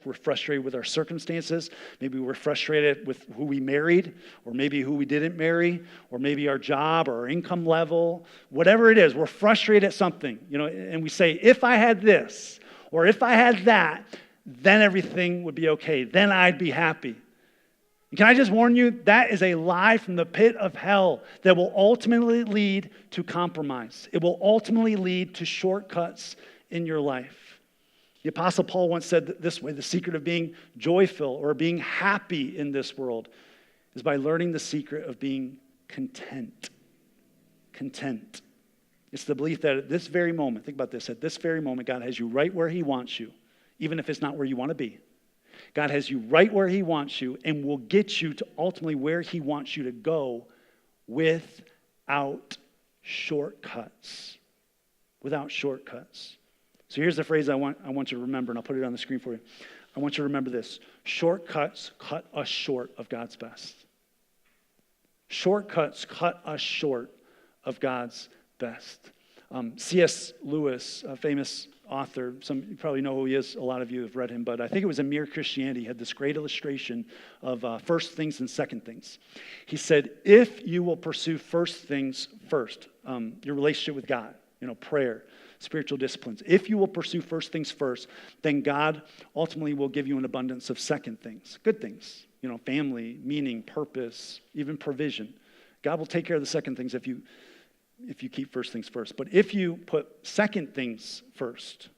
We're frustrated with our circumstances. Maybe we're frustrated with who we married, or maybe who we didn't marry, or maybe our job or our income level. Whatever it is, we're frustrated at something, and we say, if I had this, or if I had that, then everything would be okay. Then I'd be happy. And can I just warn you, that is a lie from the pit of hell that will ultimately lead to compromise. It will ultimately lead to shortcuts in your life. The Apostle Paul once said this way: the secret of being joyful or being happy in this world is by learning the secret of being content. Content. It's the belief that at this very moment, think about this, at this very moment, God has you right where he wants you, even if it's not where you want to be. God has you right where he wants you and will get you to ultimately where he wants you to go without shortcuts. Without shortcuts. So here's the phrase I want you to remember, and I'll put it on the screen for you. I want you to remember this. Shortcuts cut us short of God's best. Shortcuts cut us short of God's best. C.S. Lewis, a famous author, you probably know who he is, a lot of you have read him, but I think it was in Mere Christianity, he had this great illustration of first things and second things. He said, if you will pursue first things first, your relationship with God, prayer, spiritual disciplines. If you will pursue first things first, then God ultimately will give you an abundance of second things, good things, family, meaning, purpose, even provision. God will take care of the second things if you keep first things first. But if you put second things first,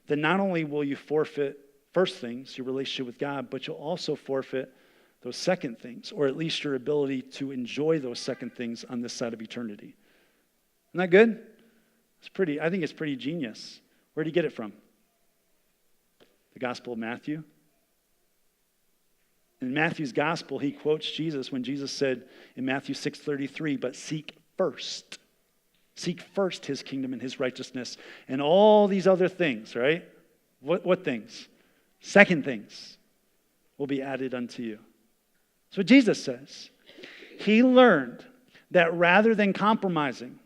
then not only will you forfeit first things, your relationship with God, but you'll also forfeit those second things, or at least your ability to enjoy those second things on this side of eternity. Isn't that good? I think it's pretty genius. Where did he get it from? The Gospel of Matthew. In Matthew's Gospel, he quotes Jesus when Jesus said in Matthew 6:33, but seek first his kingdom and his righteousness and all these other things, right? What things? Second things will be added unto you. That's what Jesus says. He learned that rather than compromising,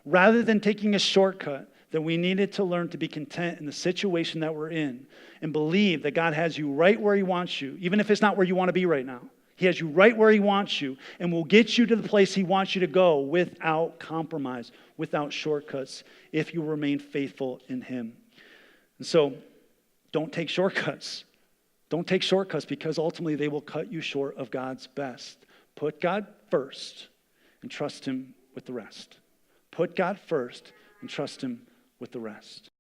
rather than taking a shortcut, that we needed to learn to be content in the situation that we're in and believe that God has you right where he wants you, even if it's not where you want to be right now. He has you right where he wants you and will get you to the place he wants you to go without compromise, without shortcuts, if you remain faithful in him. And so, don't take shortcuts. Don't take shortcuts because ultimately they will cut you short of God's best. Put God first and trust him with the rest. Put God first and trust him with the rest.